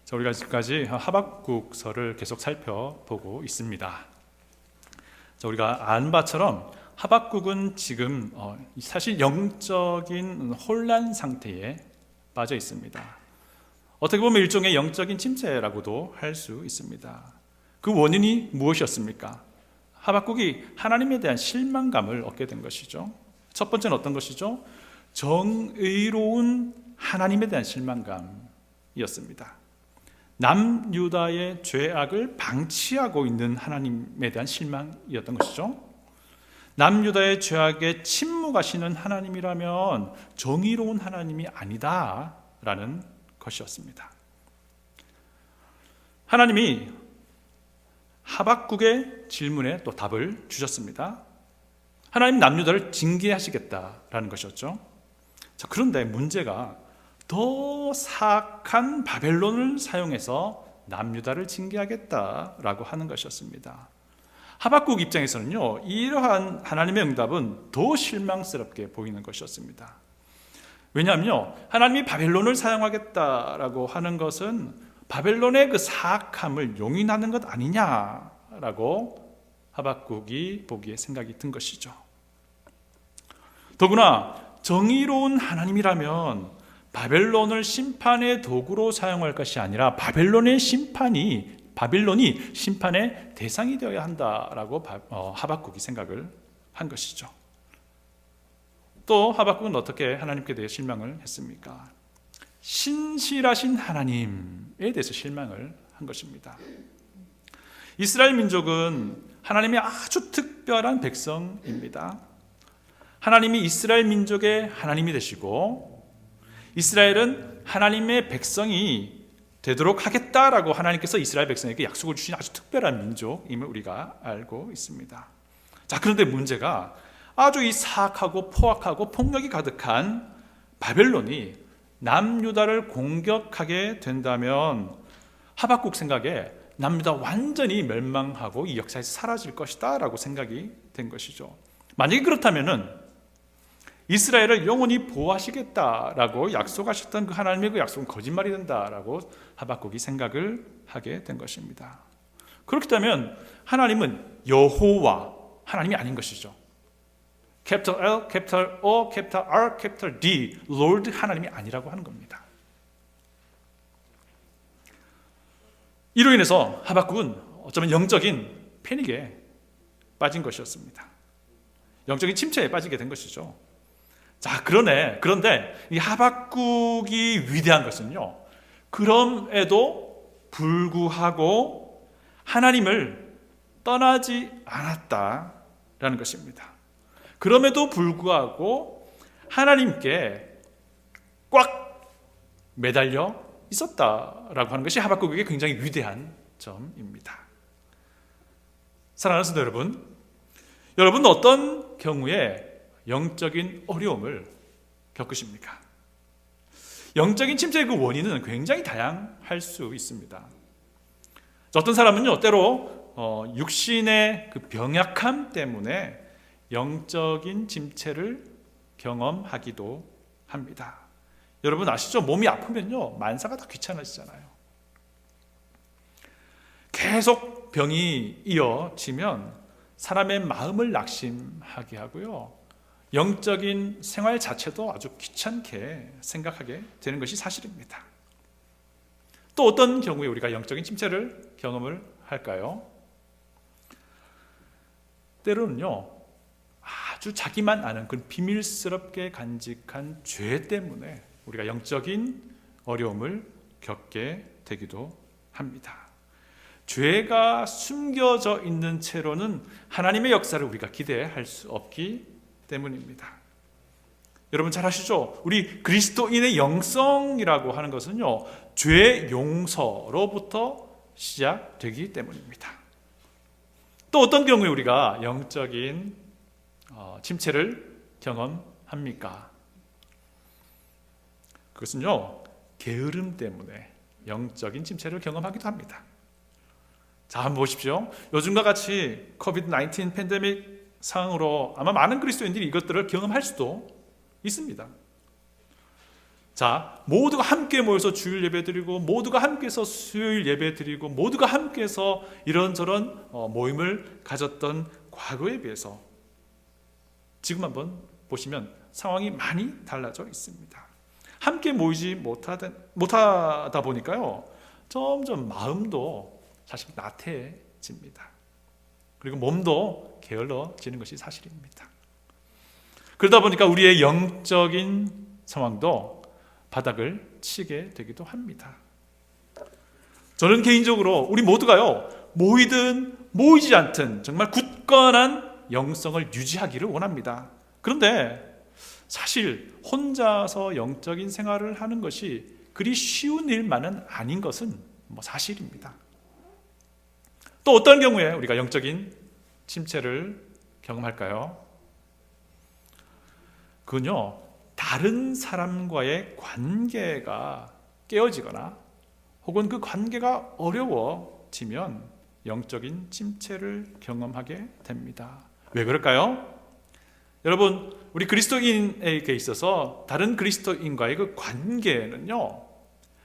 자, 우리가 지금까지 하박국서를 계속 살펴보고 있습니다. 자, 우리가 아는 바처럼 하박국은 지금 사실 영적인 혼란 상태에 빠져 있습니다. 어떻게 보면 일종의 영적인 침체라고도 할 수 있습니다. 그 원인이 무엇이었습니까? 하박국이 하나님에 대한 실망감을 얻게 된 것이죠. 첫 번째는 어떤 것이죠? 정의로운 하나님에 대한 실망감이었습니다. 남유다의 죄악을 방치하고 있는 하나님에 대한 실망이었던 것이죠. 남유다의 죄악에 침묵하시는 하나님이라면 정의로운 하나님이 아니다라는 것이었습니다. 하나님이 하박국의 질문에 또 답을 주셨습니다. 하나님 남유다를 징계하시겠다라는 것이었죠. 자, 그런데 문제가 더 사악한 바벨론을 사용해서 남유다를 징계하겠다라고 하는 것이었습니다. 하박국 입장에서는요, 이러한 하나님의 응답은 더 실망스럽게 보이는 것이었습니다. 왜냐하면요, 하나님이 바벨론을 사용하겠다라고 하는 것은 바벨론의 그 사악함을 용인하는 것 아니냐라고 하박국이 보기에 생각이 든 것이죠. 더구나 정의로운 하나님이라면 바벨론을 심판의 도구로 사용할 것이 아니라 바벨론이 심판의 대상이 되어야 한다라고 하박국이 생각을 한 것이죠. 또 하박국은 어떻게 하나님께 대해 실망을 했습니까? 신실하신 하나님에 대해서 실망을 한 것입니다. 이스라엘 민족은 하나님의 아주 특별한 백성입니다. 하나님이 이스라엘 민족의 하나님이 되시고 이스라엘은 하나님의 백성이 되도록 하겠다라고 하나님께서 이스라엘 백성에게 약속을 주신 아주 특별한 민족임을 우리가 알고 있습니다. 자, 그런데 문제가 아주 이 사악하고 포악하고 폭력이 가득한 바벨론이 남유다를 공격하게 된다면 하박국 생각에 남유다 완전히 멸망하고 이 역사에서 사라질 것이다 라고 생각이 된 것이죠. 만약에 그렇다면 이스라엘을 영원히 보호하시겠다라고 약속하셨던 그 하나님의 그 약속은 거짓말이 된다라고 하박국이 생각을 하게 된 것입니다. 그렇다면 하나님은 여호와 하나님이 아닌 것이죠. 캐피털 L, 캐피털 O, 캐피털 R, 캐피털 D, Lord 하나님이 아니라고 하는 겁니다. 이로 인해서 하박국은 어쩌면 영적인 패닉에 빠진 것이었습니다. 영적인 침체에 빠지게 된 것이죠. 자, 그런데 이 하박국이 위대한 것은요, 그럼에도 불구하고 하나님을 떠나지 않았다라는 것입니다. 그럼에도 불구하고 하나님께 꽉 매달려 있었다라고 하는 것이 하박국에게 굉장히 위대한 점입니다. 사랑하는 성도 여러분 어떤 경우에 영적인 어려움을 겪으십니까? 영적인 침체의 그 원인은 굉장히 다양할 수 있습니다. 어떤 사람은요, 때로 육신의 그 병약함 때문에 영적인 침체를 경험하기도 합니다. 여러분 아시죠? 몸이 아프면요, 만사가 다 귀찮아지잖아요. 계속 병이 이어지면 사람의 마음을 낙심하게 하고요, 영적인 생활 자체도 아주 귀찮게 생각하게 되는 것이 사실입니다. 또 어떤 경우에 우리가 영적인 침체를 경험을 할까요? 때로는요, 아주 자기만 아는 그 비밀스럽게 간직한 죄 때문에 우리가 영적인 어려움을 겪게 되기도 합니다. 죄가 숨겨져 있는 채로는 하나님의 역사를 우리가 기대할 수 없기 때문입니다. 여러분 잘 아시죠? 우리 그리스도인의 영성이라고 하는 것은요, 죄 용서로부터 시작되기 때문입니다. 또 어떤 경우에 우리가 영적인 침체를 경험합니까? 그것은요, 게으름 때문에 영적인 침체를 경험하기도 합니다. 자, 한번 보십시오. 요즘과 같이 코비드-19 팬데믹 상황으로 아마 많은 그리스도인들이 이것들을 경험할 수도 있습니다. 자, 모두가 함께 모여서 주일 예배 드리고, 모두가 함께해서 수요일 예배 드리고, 모두가 함께해서 이런저런 모임을 가졌던 과거에 비해서 지금 한번 보시면 상황이 많이 달라져 있습니다. 함께 모이지 못하다 보니까요, 점점 마음도 사실 나태해집니다. 그리고 몸도 게을러지는 것이 사실입니다. 그러다 보니까 우리의 영적인 상황도 바닥을 치게 되기도 합니다. 저는 개인적으로 우리 모두가요, 모이든 모이지 않든 정말 굳건한 영성을 유지하기를 원합니다. 그런데 사실 혼자서 영적인 생활을 하는 것이 그리 쉬운 일만은 아닌 것은 사실입니다. 또 어떤 경우에 우리가 영적인 침체를 경험할까요? 그건요, 다른 사람과의 관계가 깨어지거나 혹은 그 관계가 어려워지면 영적인 침체를 경험하게 됩니다. 왜 그럴까요? 여러분, 우리 그리스도인에게 있어서 다른 그리스도인과의 그 관계는요,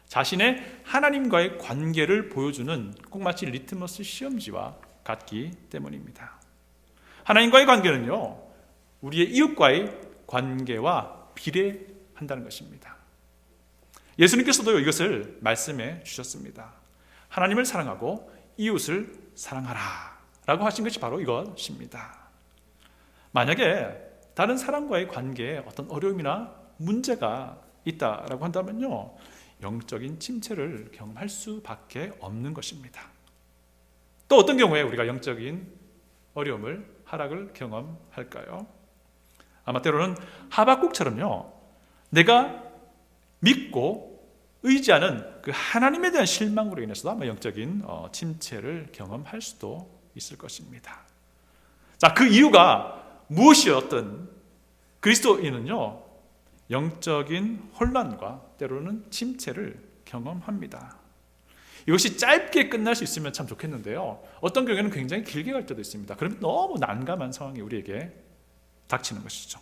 자신의 하나님과의 관계를 보여주는 꼭 마치 리트머스 시험지와 같기 때문입니다. 하나님과의 관계는요, 우리의 이웃과의 관계와 비례한다는 것입니다. 예수님께서도 이것을 말씀해 주셨습니다. 하나님을 사랑하고 이웃을 사랑하라 라고 하신 것이 바로 이것입니다. 만약에 다른 사람과의 관계에 어떤 어려움이나 문제가 있다라고 한다면요, 영적인 침체를 경험할 수밖에 없는 것입니다. 또 어떤 경우에 우리가 영적인 어려움을, 하락을 경험할까요? 아마 때로는 하박국처럼요, 내가 믿고 의지하는 그 하나님에 대한 실망으로 인해서도 아마 영적인 침체를 경험할 수도 있을 것입니다. 자, 그 이유가 무엇이었든 그리스도인은요, 영적인 혼란과 때로는 침체를 경험합니다. 이것이 짧게 끝날 수 있으면 참 좋겠는데요, 어떤 경우에는 굉장히 길게 갈 때도 있습니다. 그러면 너무 난감한 상황이 우리에게 닥치는 것이죠.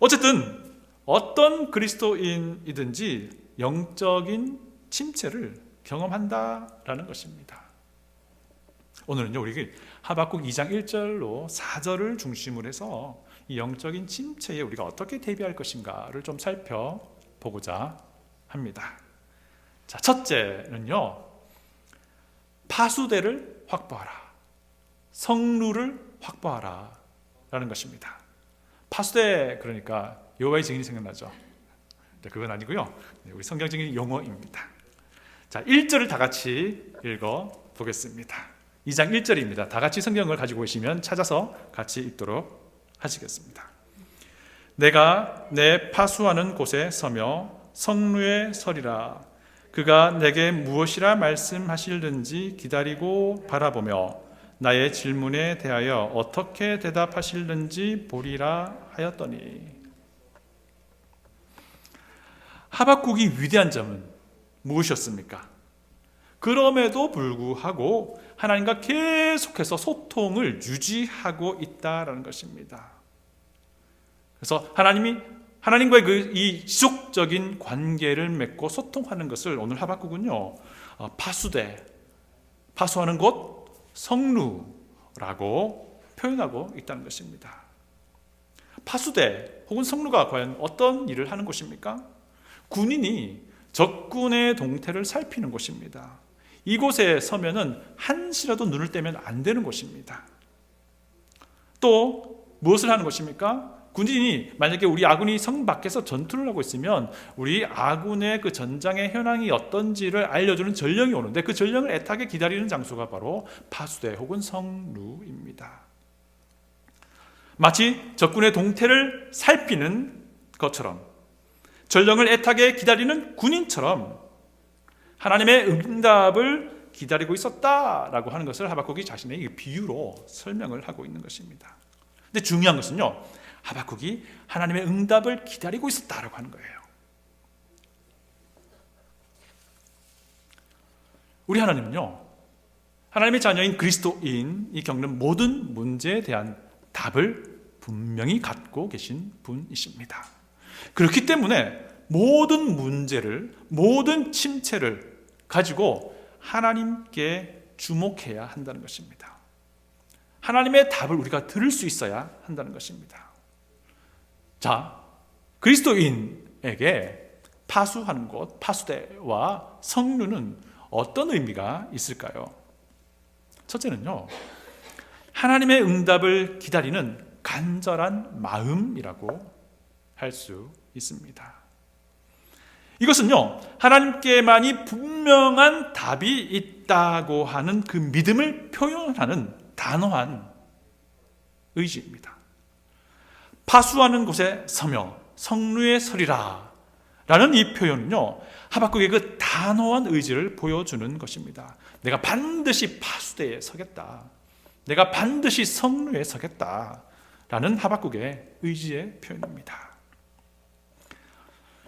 어쨌든 어떤 그리스도인이든지 영적인 침체를 경험한다라는 것입니다. 오늘은요, 우리 하박국 2장 1절로 4절을 중심으로 해서 이 영적인 침체에 우리가 어떻게 대비할 것인가를 좀 살펴보고자 합니다. 자, 첫째는요, 파수대를 확보하라, 성루를 확보하라 라는 것입니다. 파수대, 그러니까 여호와의 증인이 생각나죠? 그건 아니고요, 우리 성경적인 용어입니다. 자, 1절을 다 같이 읽어보겠습니다. 2장 1절입니다. 다 같이 성경을 가지고 계시면 찾아서 같이 읽도록 하시겠습니다. 내가 내 파수하는 곳에 서며 성루에 서리라. 그가 내게 무엇이라 말씀하실는지 기다리고 바라보며 나의 질문에 대하여 어떻게 대답하실는지 보리라 하였더니. 하박국이 위대한 점은 무엇이었습니까? 그럼에도 불구하고 하나님과 계속해서 소통을 유지하고 있다라는 것입니다. 그래서 하나님과의 이 지속적인 관계를 맺고 소통하는 것을 오늘 하박국은요, 파수하는 곳, 성루라고 표현하고 있다는 것입니다. 파수대 혹은 성루가 과연 어떤 일을 하는 곳입니까? 군인이 적군의 동태를 살피는 곳입니다. 이곳에 서면은 한시라도 눈을 떼면 안 되는 곳입니다. 또 무엇을 하는 것입니까? 군인이 만약에 우리 아군이 성 밖에서 전투를 하고 있으면 우리 아군의 그 전장의 현황이 어떤지를 알려주는 전령이 오는데 그 전령을 애타게 기다리는 장소가 바로 파수대 혹은 성루입니다. 마치 적군의 동태를 살피는 것처럼, 전령을 애타게 기다리는 군인처럼 하나님의 응답을 기다리고 있었다라고 하는 것을 하박국이 자신의 비유로 설명을 하고 있는 것입니다. 근데 중요한 것은요, 하박국이 하나님의 응답을 기다리고 있었다라고 하는 거예요. 우리 하나님은요, 하나님의 자녀인 그리스도인이 겪는 모든 문제에 대한 답을 분명히 갖고 계신 분이십니다. 그렇기 때문에 모든 문제를, 모든 침체를 가지고 하나님께 주목해야 한다는 것입니다. 하나님의 답을 우리가 들을 수 있어야 한다는 것입니다. 자, 그리스도인에게 파수하는 곳, 파수대와 성류는 어떤 의미가 있을까요? 첫째는요, 하나님의 응답을 기다리는 간절한 마음이라고 할 수 있습니다. 이것은요, 하나님께만이 분명한 답이 있다고 하는 그 믿음을 표현하는 단호한 의지입니다. 파수하는 곳에 서며 성루에 서리라 라는 이 표현은요, 하박국의 그 단호한 의지를 보여주는 것입니다. 내가 반드시 파수대에 서겠다, 내가 반드시 성루에 서겠다 라는 하박국의 의지의 표현입니다.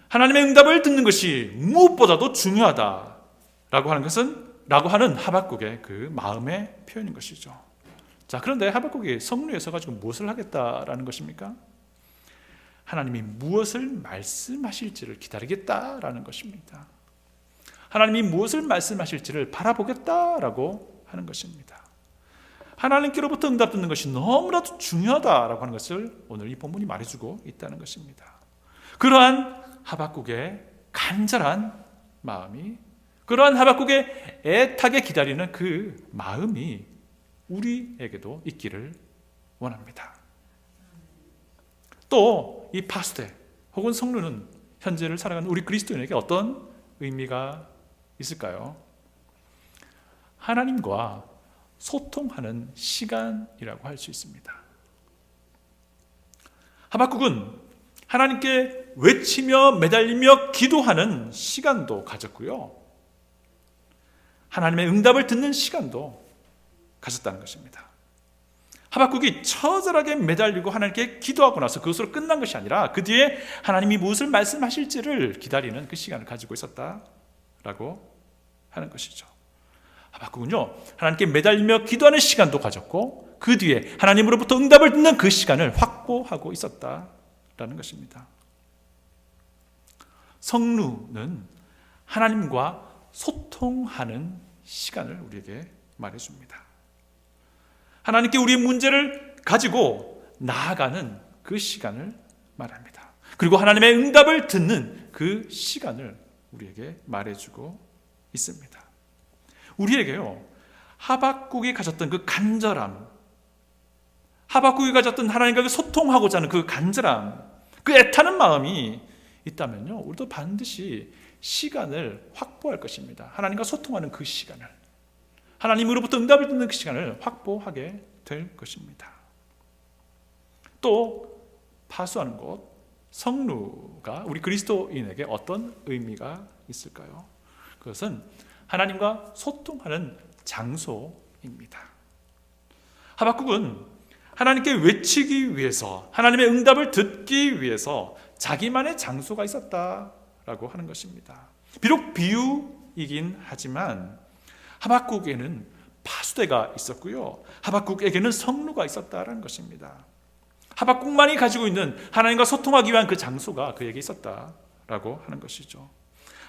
하나님의 응답을 듣는 것이 무엇보다도 중요하다라고 하는 하박국의 그 마음의 표현인 것이죠. 자, 그런데 하박국이 성루에 서가지고 무엇을 하겠다라는 것입니까? 하나님이 무엇을 말씀하실지를 기다리겠다라는 것입니다. 하나님이 무엇을 말씀하실지를 바라보겠다라고 하는 것입니다. 하나님께로부터 응답 듣는 것이 너무나도 중요하다라고 하는 것을 오늘 이 본문이 말해주고 있다는 것입니다. 그러한 하박국의 간절한 마음이, 그러한 하박국의 애타게 기다리는 그 마음이 우리에게도 있기를 원합니다. 또 이 파수대 혹은 성루는 현재를 살아가는 우리 그리스도인에게 어떤 의미가 있을까요? 하나님과 소통하는 시간이라고 할 수 있습니다. 하박국은 하나님께 외치며 매달리며 기도하는 시간도 가졌고요, 하나님의 응답을 듣는 시간도 가졌다는 것입니다. 하박국이 처절하게 매달리고 하나님께 기도하고 나서 그것으로 끝난 것이 아니라 그 뒤에 하나님이 무엇을 말씀하실지를 기다리는 그 시간을 가지고 있었다라고 하는 것이죠. 하박국은요, 하나님께 매달리며 기도하는 시간도 가졌고 그 뒤에 하나님으로부터 응답을 듣는 그 시간을 확보하고 있었다라는 것입니다. 성루는 하나님과 소통하는 시간을 우리에게 말해줍니다. 하나님께 우리의 문제를 가지고 나아가는 그 시간을 말합니다. 그리고 하나님의 응답을 듣는 그 시간을 우리에게 말해주고 있습니다. 우리에게요, 하박국이 가졌던 그 간절함, 하박국이 가졌던 하나님과 소통하고자 하는 그 간절함, 그 애타는 마음이 있다면요, 우리도 반드시 시간을 확보할 것입니다. 하나님과 소통하는 그 시간을, 하나님으로부터 응답을 듣는 그 시간을 확보하게 될 것입니다. 또 파수하는 곳, 성루가 우리 그리스도인에게 어떤 의미가 있을까요? 그것은 하나님과 소통하는 장소입니다. 하박국은 하나님께 외치기 위해서, 하나님의 응답을 듣기 위해서 자기만의 장소가 있었다라고 하는 것입니다. 비록 비유이긴 하지만 하박국에는 파수대가 있었고요, 하박국에게는 성루가 있었다라는 것입니다. 하박국만이 가지고 있는 하나님과 소통하기 위한 그 장소가 그에게 있었다라고 하는 것이죠.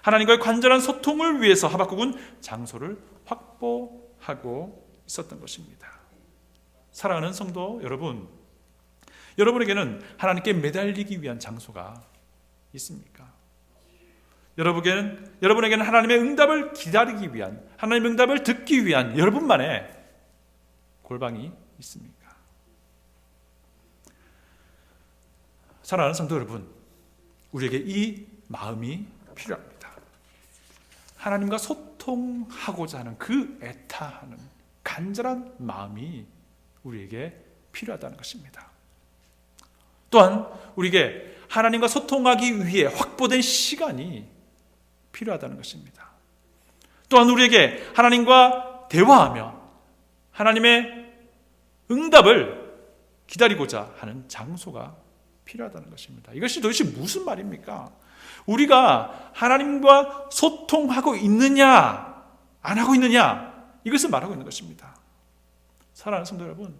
하나님과의 간절한 소통을 위해서 하박국은 장소를 확보하고 있었던 것입니다. 사랑하는 성도 여러분, 여러분에게는 하나님께 매달리기 위한 장소가 있습니까? 여러분에게는 하나님의 응답을 기다리기 위한, 하나님의 응답을 듣기 위한 여러분만의 골방이 있습니까? 사랑하는 성도 여러분, 우리에게 이 마음이 필요합니다. 하나님과 소통하고자 하는 그 애타하는 간절한 마음이 우리에게 필요하다는 것입니다. 또한 우리에게 하나님과 소통하기 위해 확보된 시간이 필요하다는 것입니다. 또한 우리에게 하나님과 대화하며 하나님의 응답을 기다리고자 하는 장소가 필요하다는 것입니다. 이것이 도대체 무슨 말입니까? 우리가 하나님과 소통하고 있느냐 안 하고 있느냐, 이것을 말하고 있는 것입니다. 사랑하는 성도 여러분,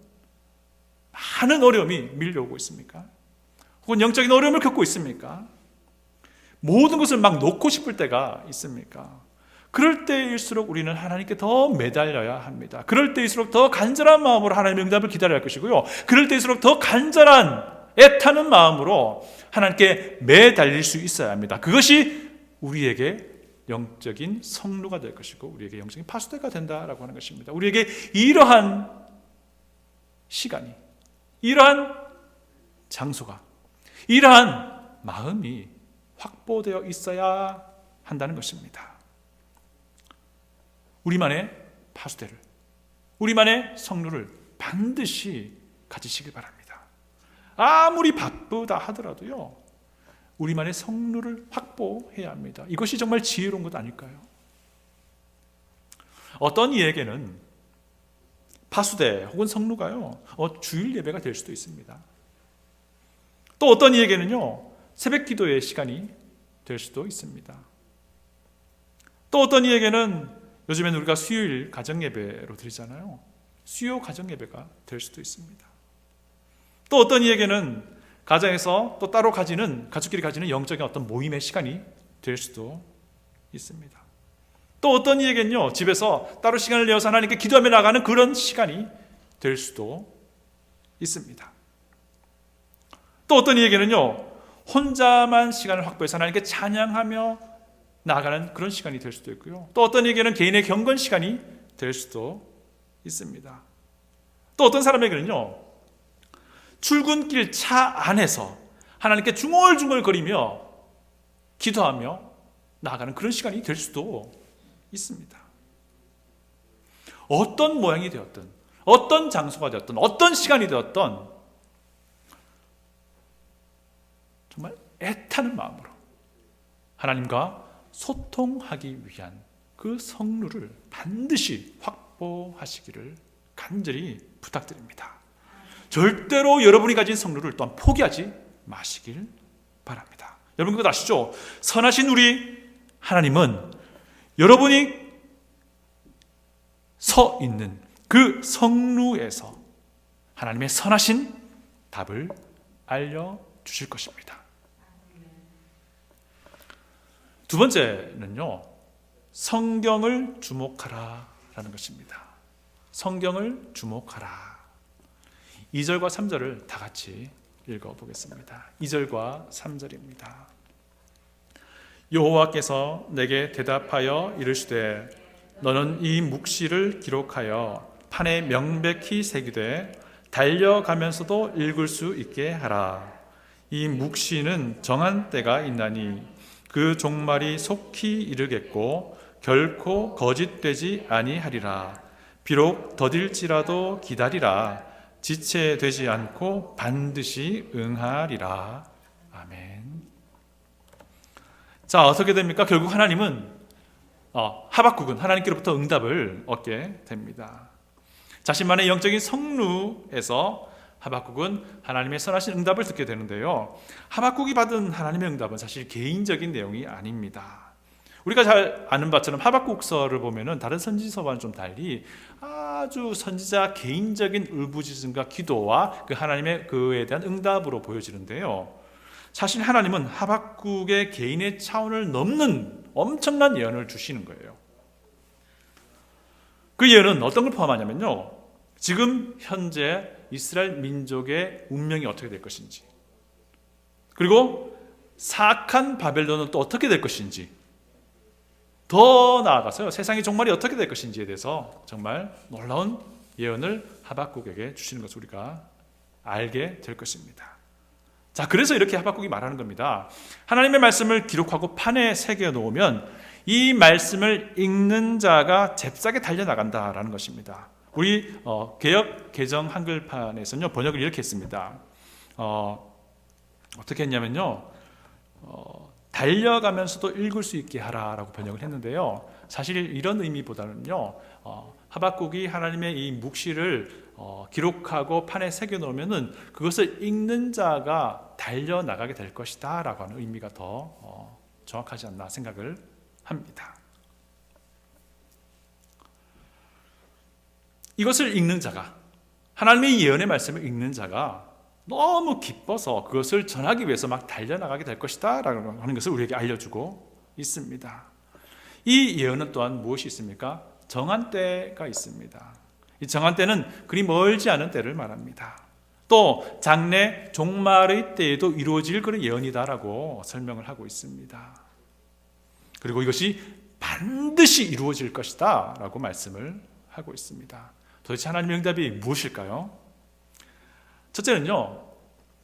많은 어려움이 밀려오고 있습니까? 혹은 영적인 어려움을 겪고 있습니까? 모든 것을 막 놓고 싶을 때가 있습니까? 그럴 때일수록 우리는 하나님께 더 매달려야 합니다. 그럴 때일수록 더 간절한 마음으로 하나님의 응답을 기다려야 할 것이고요. 그럴 때일수록 더 간절한 애타는 마음으로 하나님께 매달릴 수 있어야 합니다. 그것이 우리에게 영적인 성루가 될 것이고 우리에게 영적인 파수대가 된다라고 하는 것입니다. 우리에게 이러한 시간이, 이러한 장소가, 이러한 마음이 확보되어 있어야 한다는 것입니다. 우리만의 파수대를, 우리만의 성루를 반드시 가지시길 바랍니다. 아무리 바쁘다 하더라도요, 우리만의 성루를 확보해야 합니다. 이것이 정말 지혜로운 것 아닐까요? 어떤 이에게는 파수대 혹은 성루가요, 주일 예배가 될 수도 있습니다. 또 어떤 이에게는요, 새벽 기도의 시간이 될 수도 있습니다. 또 어떤 이에게는 요즘에는 우리가 수요일 가정 예배로 드리잖아요. 수요 가정 예배가 될 수도 있습니다. 또 어떤 이에게는 가정에서 또 따로 가족끼리 가지는 영적인 어떤 모임의 시간이 될 수도 있습니다. 또 어떤 이에게는요, 집에서 따로 시간을 내어서 하나님께 기도하며 나가는 그런 시간이 될 수도 있습니다. 또 어떤 이에게는요, 혼자만 시간을 확보해서 하나님께 찬양하며 나아가는 그런 시간이 될 수도 있고요. 또 어떤 이에게는 개인의 경건 시간이 될 수도 있습니다. 또 어떤 사람에게는요, 출근길 차 안에서 하나님께 중얼중얼거리며 기도하며 나아가는 그런 시간이 될 수도 있습니다. 어떤 모양이 되었든, 어떤 장소가 되었든, 어떤 시간이 되었든 정말 애타는 마음으로 하나님과 소통하기 위한 그 성루를 반드시 확보하시기를 간절히 부탁드립니다. 절대로 여러분이 가진 성루를 또한 포기하지 마시길 바랍니다. 여러분 그거 아시죠? 선하신 우리 하나님은 여러분이 서 있는 그 성루에서 하나님의 선하신 답을 알려주실 것입니다. 두 번째는요, 성경을 주목하라라는 것입니다. 성경을 주목하라. 2절과 3절을 다 같이 읽어보겠습니다. 2절과 3절입니다. 여호와께서 내게 대답하여 이르시되 너는 이 묵시를 기록하여 판에 명백히 새기되 달려가면서도 읽을 수 있게 하라. 이 묵시는 정한 때가 있나니 그 종말이 속히 이르겠고 결코 거짓되지 아니하리라. 비록 더딜지라도 기다리라. 지체되지 않고 반드시 응하리라. 아멘. 자, 어떻게 됩니까? 결국 하나님은 하박국은 하나님께로부터 응답을 얻게 됩니다. 자신만의 영적인 성루에서 하박국은 하나님의 선하신 응답을 듣게 되는데요, 하박국이 받은 하나님의 응답은 사실 개인적인 내용이 아닙니다. 우리가 잘 아는 바처럼 하박국서를 보면은 다른 선지서와는 좀 달리 아주 선지자 개인적인 울부짖음과 기도와 그 하나님의 그에 대한 응답으로 보여지는데요, 사실 하나님은 하박국의 개인의 차원을 넘는 엄청난 예언을 주시는 거예요. 그 예언은 어떤 걸 포함하냐면요, 지금 현재 이스라엘 민족의 운명이 어떻게 될 것인지, 그리고 사악한 바벨론은 또 어떻게 될 것인지, 더 나아가서요, 세상의 종말이 어떻게 될 것인지에 대해서 정말 놀라운 예언을 하박국에게 주시는 것을 우리가 알게 될 것입니다. 자, 그래서 이렇게 하박국이 말하는 겁니다. 하나님의 말씀을 기록하고 판에 새겨 놓으면 이 말씀을 읽는 자가 잽싸게 달려나간다라는 것입니다. 우리 개역 개정 한글판에서는요, 번역을 이렇게 했습니다. 어떻게 했냐면요, 달려가면서도 읽을 수 있게 하라라고 번역을 했는데요, 사실 이런 의미보다는요, 하박국이 하나님의 이 묵시를 기록하고 판에 새겨 놓으면은 그것을 읽는 자가 달려나가게 될 것이다 라고 하는 의미가 더 정확하지 않나 생각을 합니다. 이것을 읽는 자가, 하나님의 예언의 말씀을 읽는 자가 너무 기뻐서 그것을 전하기 위해서 막 달려나가게 될 것이다 라고 하는 것을 우리에게 알려주고 있습니다. 이 예언은 또한 무엇이 있습니까? 정한 때가 있습니다. 이 정한 때는 그리 멀지 않은 때를 말합니다. 또 장래 종말의 때에도 이루어질 그런 예언이다라고 설명을 하고 있습니다. 그리고 이것이 반드시 이루어질 것이다 라고 말씀을 하고 있습니다. 도대체 하나님의 응답이 무엇일까요? 첫째는요,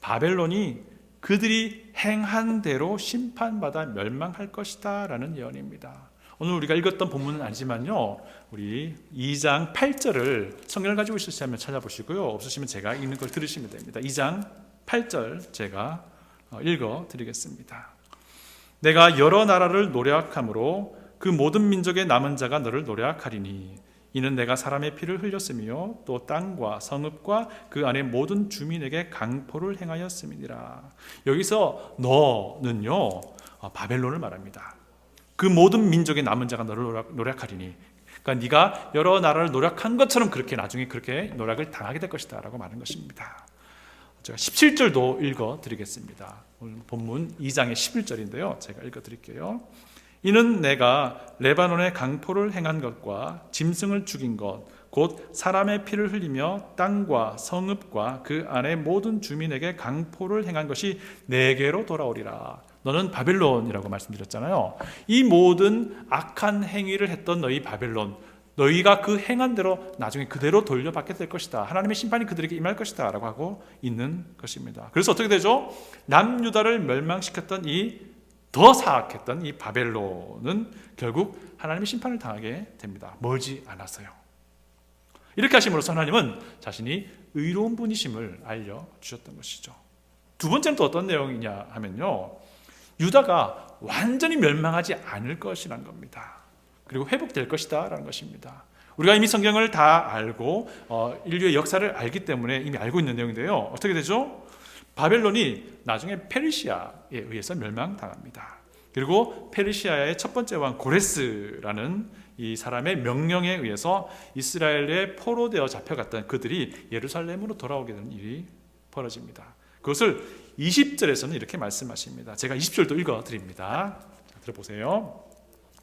바벨론이 그들이 행한 대로 심판받아 멸망할 것이다 라는 예언입니다. 오늘 우리가 읽었던 본문은 아니지만요, 우리 2장 8절을 성경을 가지고 있으시면 찾아보시고요, 없으시면 제가 읽는 걸 들으시면 됩니다. 2장 8절 제가 읽어드리겠습니다. 내가 여러 나라를 노략함으로 그 모든 민족의 남은 자가 너를 노략하리니 이는 내가 사람의 피를 흘렸으며 또 땅과 성읍과 그 안에 모든 주민에게 강포를 행하였음이니라. 여기서 너는요, 바벨론을 말합니다. 그 모든 민족의 남은 자가 너를 노략하리니, 그러니까 네가 여러 나라를 노략한 것처럼 그렇게 나중에 그렇게 노략을 당하게 될 것이다 라고 말하는 것입니다. 제가 17절도 읽어드리겠습니다. 오늘 본문 2장의 11절인데요 제가 읽어드릴게요. 이는 내가 레바논에 강포를 행한 것과 짐승을 죽인 것 곧 사람의 피를 흘리며 땅과 성읍과 그 안에 모든 주민에게 강포를 행한 것이 내게로 돌아오리라. 너는 바벨론이라고 말씀드렸잖아요. 이 모든 악한 행위를 했던 너희 바벨론, 너희가 그 행한 대로 나중에 그대로 돌려받게 될 것이다. 하나님의 심판이 그들에게 임할 것이다 라고 하고 있는 것입니다. 그래서 어떻게 되죠? 남유다를 멸망시켰던 이 더 사악했던 이 바벨론은 결국 하나님의 심판을 당하게 됩니다. 멀지 않았어요. 이렇게 하심으로써 하나님은 자신이 의로운 분이심을 알려주셨던 것이죠. 두 번째는 또 어떤 내용이냐 하면요, 유다가 완전히 멸망하지 않을 것이라는 겁니다. 그리고 회복될 것이다 라는 것입니다. 우리가 이미 성경을 다 알고 인류의 역사를 알기 때문에 이미 알고 있는 내용인데요, 어떻게 되죠? 바벨론이 나중에 페르시아에 의해서 멸망당합니다. 그리고 페르시아의 첫 번째 왕 고레스라는 이 사람의 명령에 의해서 이스라엘에 포로되어 잡혀갔던 그들이 예루살렘으로 돌아오게 되는 일이 벌어집니다. 그것을 20절에서는 이렇게 말씀하십니다. 제가 20절도 읽어드립니다. 들어보세요.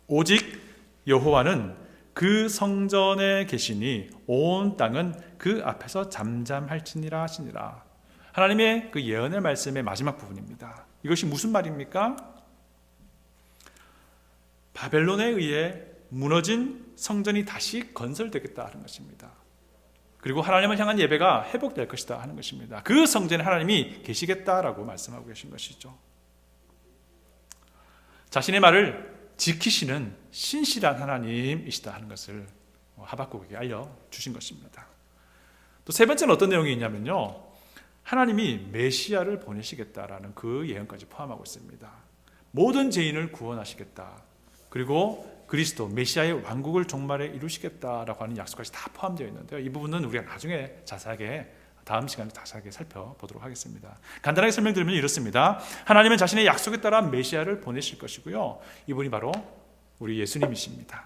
오직 여호와는 그 성전에 계시니 온 땅은 그 앞에서 잠잠할지니라 하시니라. 하나님의 그 예언의 말씀의 마지막 부분입니다. 이것이 무슨 말입니까? 바벨론에 의해 무너진 성전이 다시 건설되겠다 하는 것입니다. 그리고 하나님을 향한 예배가 회복될 것이다 하는 것입니다. 그 성전에 하나님이 계시겠다라고 말씀하고 계신 것이죠. 자신의 말을 지키시는 신실한 하나님이시다 하는 것을 하박국에게 알려주신 것입니다. 또 세 번째는 어떤 내용이 있냐면요, 하나님이 메시아를 보내시겠다라는 그 예언까지 포함하고 있습니다. 모든 죄인을 구원하시겠다. 그리고 그리스도 메시아의 왕국을 종말에 이루시겠다라고 하는 약속까지 다 포함되어 있는데요, 이 부분은 우리가 나중에 자세하게 다음 시간에 자세하게 살펴보도록 하겠습니다. 간단하게 설명드리면 이렇습니다. 하나님은 자신의 약속에 따라 메시아를 보내실 것이고요, 이분이 바로 우리 예수님이십니다.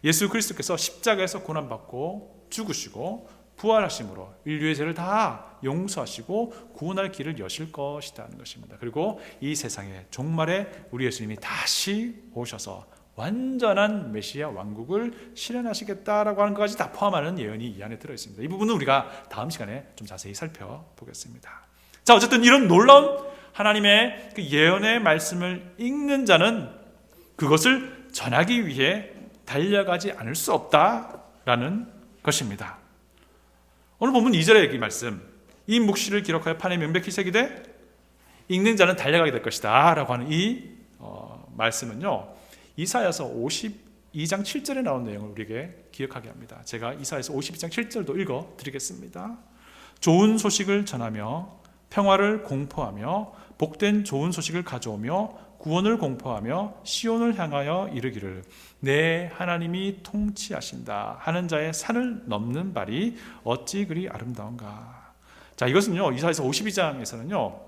예수 그리스도께서 십자가에서 고난받고 죽으시고 부활하심으로 인류의 죄를 다 용서하시고 구원할 길을 여실 것이라는 것입니다. 그리고 이 세상에 종말에 우리 예수님이 다시 오셔서 완전한 메시아 왕국을 실현하시겠다라고 하는 것까지 다 포함하는 예언이 이 안에 들어있습니다. 이 부분은 우리가 다음 시간에 좀 자세히 살펴보겠습니다. 자, 어쨌든 이런 놀라운 하나님의 그 예언의 말씀을 읽는 자는 그것을 전하기 위해 달려가지 않을 수 없다라는 것입니다. 오늘 본문 2절의 이 말씀, 이 묵시를 기록하여 판에 명백히 새기되 읽는 자는 달려가게 될 것이다 라고 하는 이 말씀은요, 이사야서 52장 7절에 나온 내용을 우리에게 기억하게 합니다. 제가 이사야서 52장 7절도 읽어드리겠습니다. 좋은 소식을 전하며 평화를 공포하며 복된 좋은 소식을 가져오며 구원을 공포하며 시온을 향하여 이르기를 내 하나님이 통치하신다 하는 자의 산을 넘는 발이 어찌 그리 아름다운가. 자, 이것은요, 이사야서 52장에서는요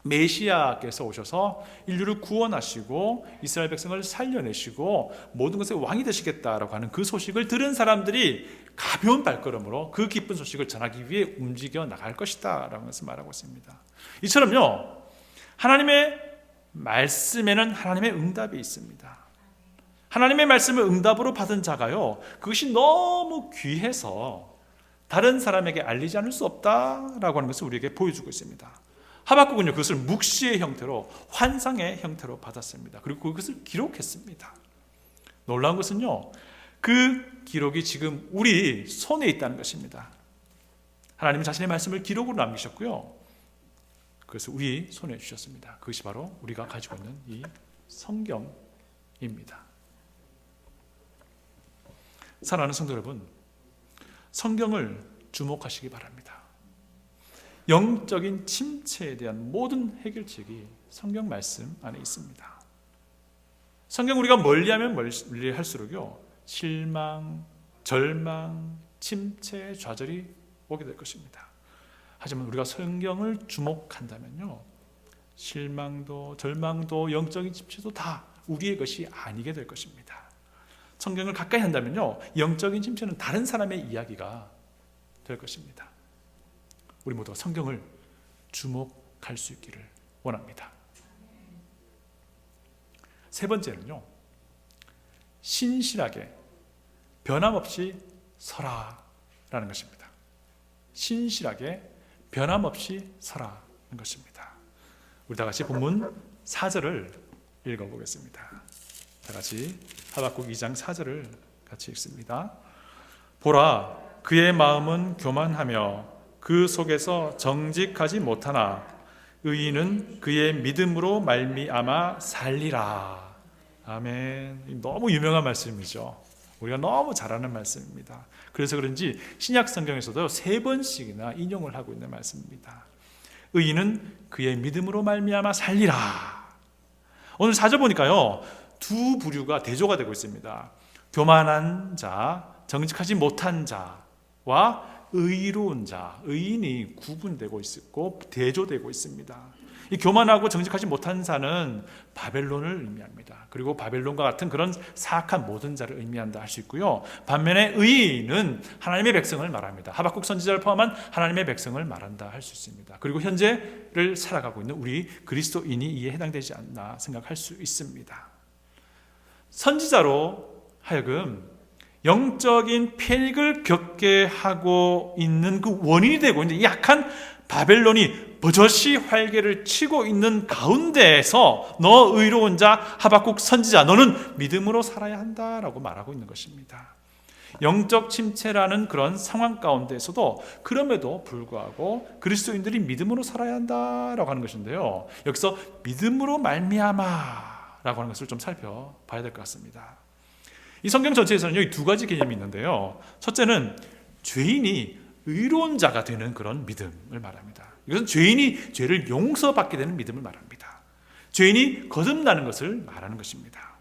메시아께서 오셔서 인류를 구원하시고 이스라엘 백성을 살려내시고 모든 것의 왕이 되시겠다라고 하는 그 소식을 들은 사람들이 가벼운 발걸음으로 그 기쁜 소식을 전하기 위해 움직여 나갈 것이다 라는 것을 말하고 있습니다. 이처럼요, 하나님의 말씀에는 하나님의 응답이 있습니다. 하나님의 말씀을 응답으로 받은 자가요, 그것이 너무 귀해서 다른 사람에게 알리지 않을 수 없다라고 하는 것을 우리에게 보여주고 있습니다. 하박국은요, 그것을 묵시의 형태로, 환상의 형태로 받았습니다. 그리고 그것을 기록했습니다. 놀라운 것은요, 그 기록이 지금 우리 손에 있다는 것입니다. 하나님 자신의 말씀을 기록으로 남기셨고요, 그것을 우리 손에 주셨습니다. 그것이 바로 우리가 가지고 있는 이 성경입니다. 사랑하는 성도 여러분, 성경을 주목하시기 바랍니다. 영적인 침체에 대한 모든 해결책이 성경 말씀 안에 있습니다. 성경 우리가 멀리하면 멀리할수록요, 실망, 절망, 침체, 좌절이 오게 될 것입니다. 하지만 우리가 성경을 주목한다면요, 실망도, 절망도, 영적인 침체도 다 우리의 것이 아니게 될 것입니다. 성경을 가까이 한다면요, 영적인 침체는 다른 사람의 이야기가 될 것입니다. 우리 모두가 성경을 주목할 수 있기를 원합니다. 세 번째는요, 신실하게 변함없이 서라라는 것입니다. 신실하게 변함없이 서라는 것입니다. 우리 다 같이 본문 4절을 읽어보겠습니다. 다 같이 하박국 2장 4절을 같이 읽습니다. 보라, 그의 마음은 교만하며 그 속에서 정직하지 못하나 의인은 그의 믿음으로 말미암아 살리라. 아멘. 너무 유명한 말씀이죠. 우리가 너무 잘 아는 말씀입니다. 그래서 그런지 신약 성경에서도 3번씩이나 인용을 하고 있는 말씀입니다. 의인은 그의 믿음으로 말미암아 살리라. 오늘 4절 보니까요, 두 부류가 대조가 되고 있습니다. 교만한 자, 정직하지 못한 자와 의로운 자, 의인이 구분되고 있고 대조되고 있습니다. 이 교만하고 정직하지 못한 자는 바벨론을 의미합니다. 그리고 바벨론과 같은 그런 사악한 모든 자를 의미한다 할 수 있고요, 반면에 의인은 하나님의 백성을 말합니다. 하박국 선지자를 포함한 하나님의 백성을 말한다 할 수 있습니다. 그리고 현재를 살아가고 있는 우리 그리스도인이 이에 해당되지 않나 생각할 수 있습니다. 선지자로 하여금 영적인 패닉을 겪게 하고 있는 그 원인이 되고 있는 이 약한 바벨론이 버젓이 활개를 치고 있는 가운데에서 너 의로운 자 하박국 선지자, 너는 믿음으로 살아야 한다라고 말하고 있는 것입니다. 영적 침체라는 그런 상황 가운데에서도 그럼에도 불구하고 그리스도인들이 믿음으로 살아야 한다라고 하는 것인데요, 여기서 믿음으로 말미암아라고 하는 것을 좀 살펴봐야 될 것 같습니다. 이 성경 전체에서는 여기 두 가지 개념이 있는데요, 첫째는 죄인이 의로운 자가 되는 그런 믿음을 말합니다. 이것은 죄인이 죄를 용서받게 되는 믿음을 말합니다. 죄인이 거듭나는 것을 말하는 것입니다.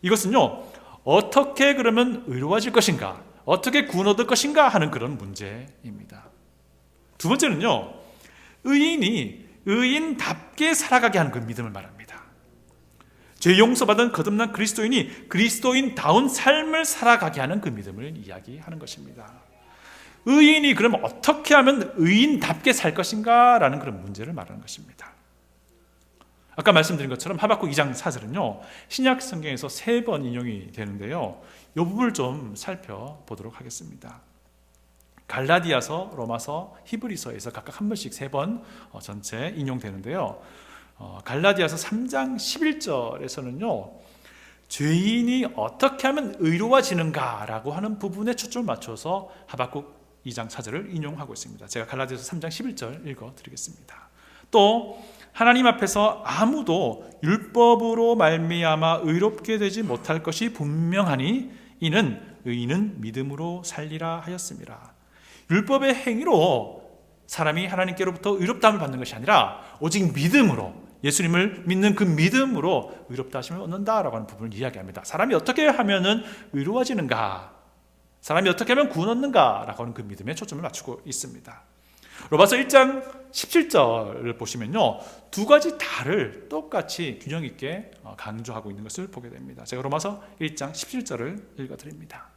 이것은요, 어떻게 그러면 의로워질 것인가, 어떻게 구원 얻을 것인가 하는 그런 문제입니다. 두 번째는요, 의인이 의인답게 살아가게 하는 그 믿음을 말합니다. 죄 용서받은 거듭난 그리스도인이 그리스도인다운 삶을 살아가게 하는 그 믿음을 이야기하는 것입니다. 의인이 그럼 어떻게 하면 의인답게 살 것인가 라는 그런 문제를 말하는 것입니다. 아까 말씀드린 것처럼 하박국 2장 4절은요, 신약 성경에서 3번 인용이 되는데요, 이 부분을 좀 살펴보도록 하겠습니다. 갈라디아서, 로마서, 히브리서에서 각각 한 번씩 3번 전체 인용되는데요, 갈라디아서 3장 11절에서는요, 죄인이 어떻게 하면 의로워지는가 라고 하는 부분에 초점을 맞춰서 하박국 2장 4절을 인용하고 있습니다. 제가 갈라디아서 3장 11절 읽어드리겠습니다. 또 하나님 앞에서 아무도 율법으로 말미암아 의롭게 되지 못할 것이 분명하니 이는 의인은 믿음으로 살리라 하였습니다. 율법의 행위로 사람이 하나님께로부터 의롭다함을 받는 것이 아니라 오직 믿음으로, 예수님을 믿는 그 믿음으로 의롭다 하심을 얻는다라고 하는 부분을 이야기합니다. 사람이 어떻게 하면은 의로워지는가, 사람이 어떻게 하면 구원 얻는가 라고 하는 그 믿음에 초점을 맞추고 있습니다. 로마서 1장 17절을 보시면요, 두 가지 다를 똑같이 균형 있게 강조하고 있는 것을 보게 됩니다. 제가 로마서 1장 17절을 읽어드립니다.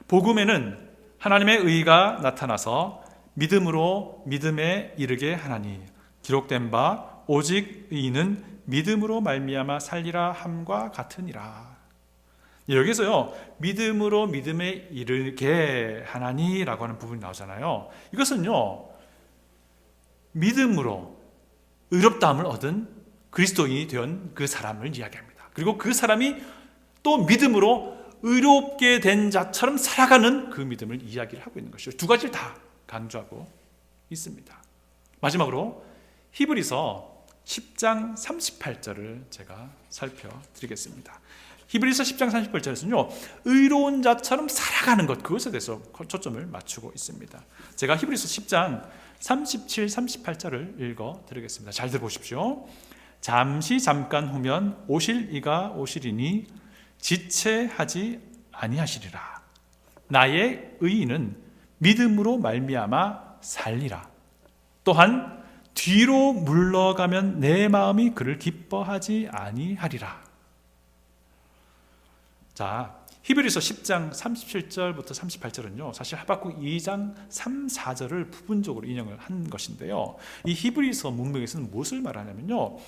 복음에는 하나님의 의가 나타나서 믿음으로 믿음에 이르게 하나니 기록된 바 오직 의인은 믿음으로 말미암아 살리라 함과 같으니라. 여기서요, 믿음으로 믿음에 이르게 하나니라고 하는 부분이 나오잖아요. 이것은요, 믿음으로 의롭다함을 얻은 그리스도인이 된 그 사람을 이야기합니다. 그리고 그 사람이 또 믿음으로 의롭게 된 자처럼 살아가는 그 믿음을 이야기를 하고 있는 것이죠. 두 가지를 다 강조하고 있습니다. 마지막으로 히브리서 10장 38절을 제가 살펴드리겠습니다. 히브리서 10장 38절에서는요, 의로운 자처럼 살아가는 것, 그것에 대해서 초점을 맞추고 있습니다. 제가 히브리서 10장 37, 38절을 읽어드리겠습니다. 잘 들어보십시오. 잠깐 후면 오실 이가 오시리니 지체하지 아니하시리라. 나의 의인은 믿음으로 말미암아 살리라. 또한 뒤로 물러가면 내 마음이 그를 기뻐하지 아니하리라. 자, 히브리서 10장 37절부터 38절은요, 사실 하박국 2장 3, 4절을 부분적으로 인용을 한 것인데요, 이 히브리서 문맥에서는 무엇을 말하냐면요,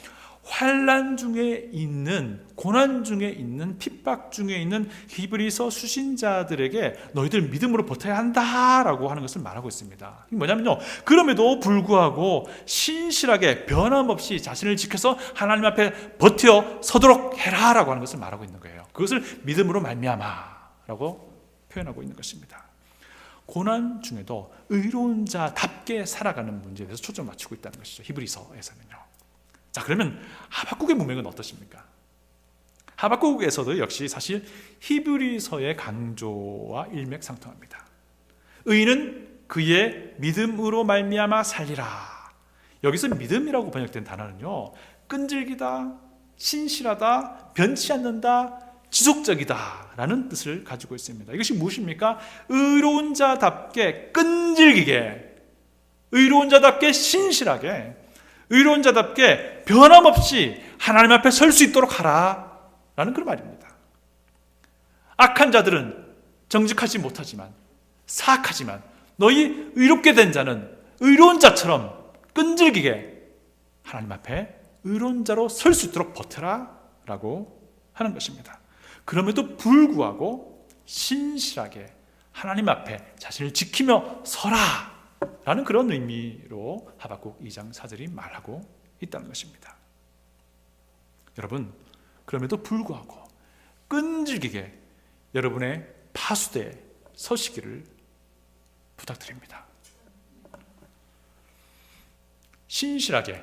환난 중에 있는, 고난 중에 있는, 핍박 중에 있는 히브리서 수신자들에게 너희들 믿음으로 버텨야 한다라고 하는 것을 말하고 있습니다. 이게 뭐냐면요, 그럼에도 불구하고 신실하게 변함없이 자신을 지켜서 하나님 앞에 버텨 서도록 해라라고 하는 것을 말하고 있는 거예요. 그것을 믿음으로 말미암아라고 표현하고 있는 것입니다. 고난 중에도 의로운 자답게 살아가는 문제에 대해서 초점을 맞추고 있다는 것이죠, 히브리서에서는요. 자, 그러면 하박국의 문맥은 어떠십니까? 하박국에서도 역시 사실 히브리서의 강조와 일맥상통합니다. 의인은 그의 믿음으로 말미암아 살리라. 여기서 믿음이라고 번역된 단어는요, 끈질기다, 신실하다, 변치 않는다, 지속적이다 라는 뜻을 가지고 있습니다. 이것이 무엇입니까? 의로운 자답게 끈질기게, 의로운 자답게 신실하게, 의로운 자답게 변함없이 하나님 앞에 설 수 있도록 하라 라는 그런 말입니다. 악한 자들은 정직하지 못하지만, 사악하지만 너희 의롭게 된 자는 의로운 자처럼 끈질기게 하나님 앞에 의로운 자로 설 수 있도록 버텨라 라고 하는 것입니다. 그럼에도 불구하고 신실하게 하나님 앞에 자신을 지키며 서라 라는 그런 의미로 하박국 2장 4절이 말하고 있다는 것입니다. 여러분, 그럼에도 불구하고 끈질기게 여러분의 파수대에 서시기를 부탁드립니다. 신실하게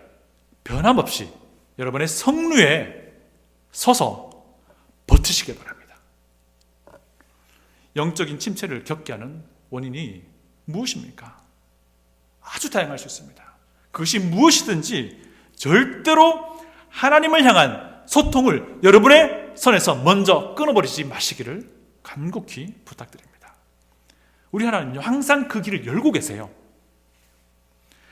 변함없이 여러분의 성루에 서서 버티시기 바랍니다. 영적인 침체를 겪게 하는 원인이 무엇입니까? 아주 다양할 수 있습니다. 그것이 무엇이든지 절대로 하나님을 향한 소통을 여러분의 선에서 먼저 끊어버리지 마시기를 간곡히 부탁드립니다. 우리 하나님은요, 항상 그 길을 열고 계세요.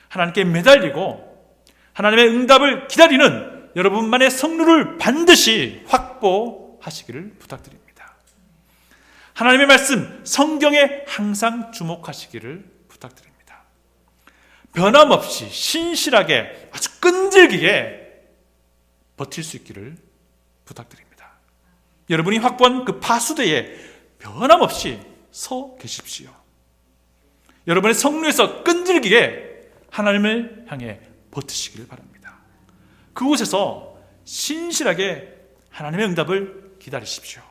하나님께 매달리고 하나님의 응답을 기다리는 여러분만의 성루를 반드시 확보하시기를 부탁드립니다. 하나님의 말씀, 성경에 항상 주목하시기를 부탁드립니다. 변함없이 신실하게 아주 끈질기게 버틸 수 있기를 부탁드립니다. 여러분이 확보한 그 파수대에 변함없이 서 계십시오. 여러분의 성루에서 끈질기게 하나님을 향해 버티시기를 바랍니다. 그곳에서 신실하게 하나님의 응답을 기다리십시오.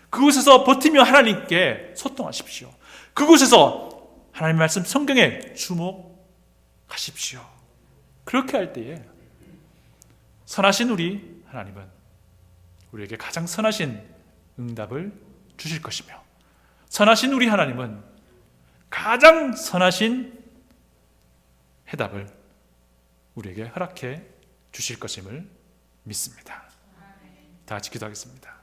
그곳에서 버티며 하나님께 소통하십시오. 그곳에서 하나님의 말씀 성경에 주목하십시오. 그렇게 할 때에 선하신 우리 하나님은 우리에게 가장 선하신 응답을 주실 것이며, 선하신 우리 하나님은 가장 선하신 해답을 우리에게 허락해 주실 것임을 믿습니다. 다 같이 기도하겠습니다.